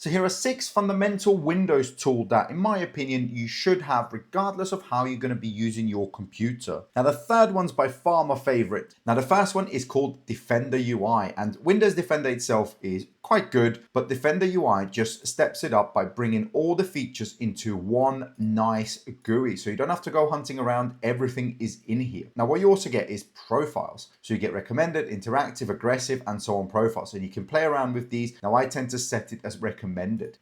So here are 6 fundamental Windows tools that, in my opinion, you should have regardless of how you're going to be using your computer. Now the third one's by far my favorite. Now the first one is called Defender UI, and Windows Defender itself is quite good, but Defender UI just steps it up by bringing all the features into one nice GUI. So you don't have to go hunting around, everything is in here. Now what you also get is profiles. So you get recommended, interactive, aggressive, and so on profiles. And you can play around with these. Now I tend to set it as recommended.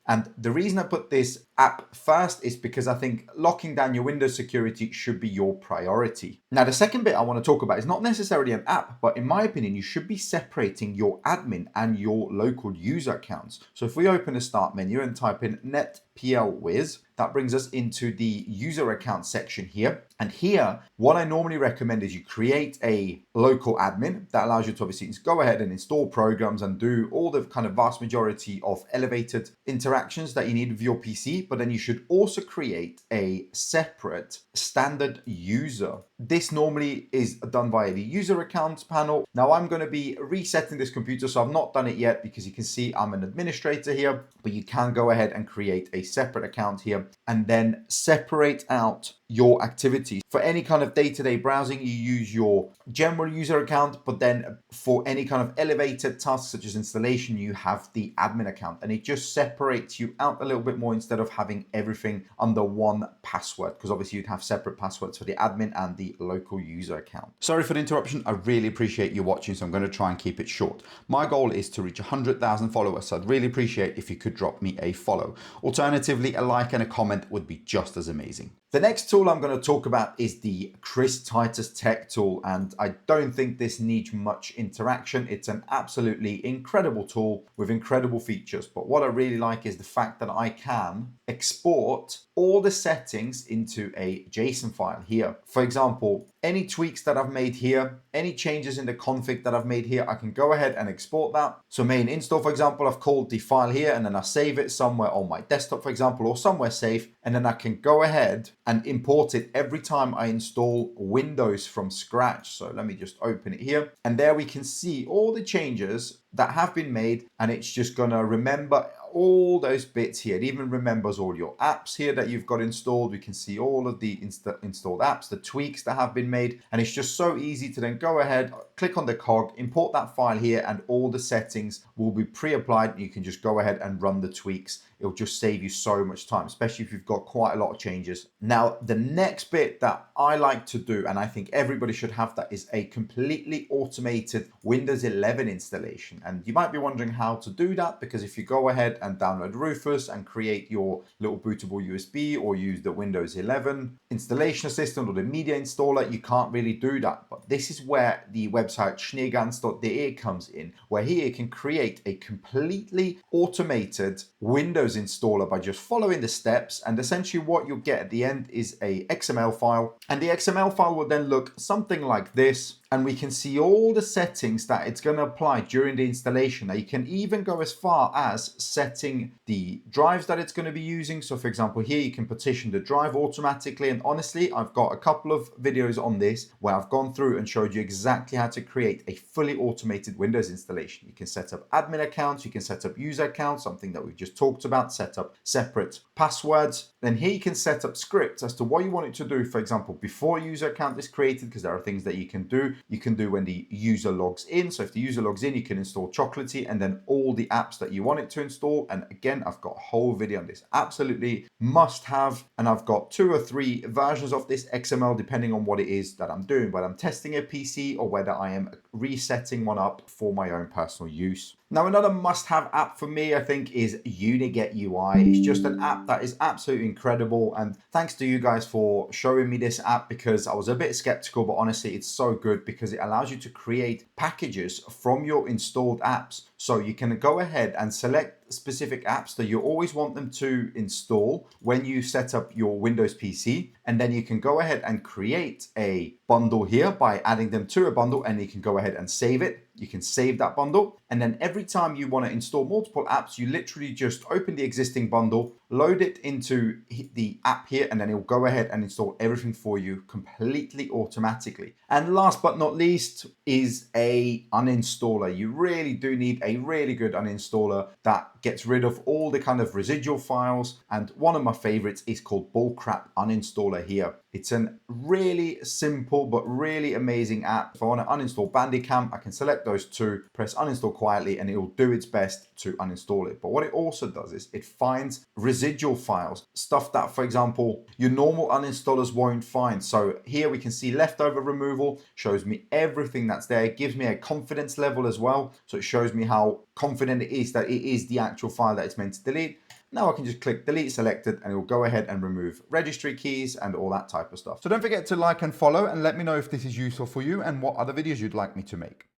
And the reason I put this app first is because I think locking down your Windows security should be your priority. Now the second bit I want to talk about is not necessarily an app, but in my opinion, you should be separating your admin and your local user accounts. So if we open the start menu and type in netplwiz, that brings us into the user account section here. And here, what I normally recommend is you create a local admin that allows you to obviously go ahead and install programs and do all the kind of vast majority of elevated interactions that you need with your PC. But then you should also create a separate standard user. This normally is done via the user accounts panel. Now I'm going to be resetting this computer, so I've not done it yet because you can see I'm an administrator here, but you can go ahead and create a separate account here and then separate out your activities. For any kind of day-to-day browsing, you use your general user account, but then for any kind of elevated tasks such as installation, you have the admin account, and it just separates you out a little bit more instead of having everything under one password, because obviously you'd have separate passwords for the admin and the local user account. Sorry for the interruption. I really appreciate you watching, so I'm going to try and keep it short. My goal is to reach 100,000 followers, so I'd really appreciate if you could drop me a follow. Alternatively, a like and a comment would be just as amazing. The next tool I'm going to talk about is the Chris Titus Tech tool, and I don't think this needs much interaction. It's an absolutely incredible tool with incredible features, but what I really like is the fact that I can export all the settings into a JSON file here. For example, any tweaks that I've made here, any changes in the config that I've made here, I can go ahead and export that. So main install, for example, I've called the file here and then I save it somewhere on my desktop, for example, or somewhere safe. And then I can go ahead and import it every time I install Windows from scratch. So let me just open it here. And there we can see all the changes that have been made, and it's just gonna remember all those bits here. It even remembers all your apps here that you've got installed. We can see all of the installed apps, the tweaks that have been made, and it's just so easy to then go ahead, click on the cog, import that file here, and all the settings will be pre-applied. You can just go ahead and run the tweaks. It'll just save you so much time, especially if you've got quite a lot of changes. Now, the next bit that I like to do, and I think everybody should have that, is a completely automated Windows 11 installation. And you might be wondering how to do that, because if you go ahead and download Rufus and create your little bootable USB or use the Windows 11 installation assistant or the media installer, you can't really do that. But this is where the website schneegans.de comes in, where here you can create a completely automated Windows installer by just following the steps, and essentially what you'll get at the end is a XML file, and the XML file will then look something like this. And we can see all the settings that it's going to apply during the installation. Now you can even go as far as setting the drives that it's going to be using. So for example, here you can partition the drive automatically. And honestly, I've got a couple of videos on this where I've gone through and showed you exactly how to create a fully automated Windows installation. You can set up admin accounts, you can set up user accounts, something that we've just talked about, set up separate passwords. Then here you can set up scripts as to what you want it to do. For example, before a user account is created, because there are things that you can do. You can do when the user logs in. So if the user logs in, you can install Chocolatey and then all the apps that you want it to install. And again, I've got a whole video on this. Absolutely must have. And I've got 2 or 3 versions of this XML, depending on what it is that I'm doing, whether I'm testing a PC or whether I am resetting one up for my own personal use. Now, another must-have app for me, I think, is Uniget UI. It's just an app that is absolutely incredible. And thanks to you guys for showing me this app, because I was a bit skeptical, but honestly, it's so good because it allows you to create packages from your installed apps. So you can go ahead and select specific apps that you always want them to install when you set up your Windows PC. and then you can go ahead and create a bundle here by adding them to a bundle, and you can go ahead and save it. You can save that bundle, and then every time you want to install multiple apps, you literally just open the existing bundle, load it into the app here, and then it'll go ahead and install everything for you completely automatically. And last but not least is a uninstaller. You really do need a really good uninstaller that gets rid of all the kind of residual files, and one of my favorites is called Bullcrap Uninstaller here. It's a really simple but really amazing app. If I want to uninstall Bandicam, I can select those two, press uninstall quietly, and it will do its best to uninstall it. But what it also does is it finds residual files, stuff that, for example, your normal uninstallers won't find. So here we can see leftover removal, shows me everything that's there. It gives me a confidence level as well. So it shows me how confident it is that it is the actual file that it's meant to delete. Now I can just click delete selected, and it will go ahead and remove registry keys and all that type of stuff. So don't forget to like and follow, and let me know if this is useful for you and what other videos you'd like me to make.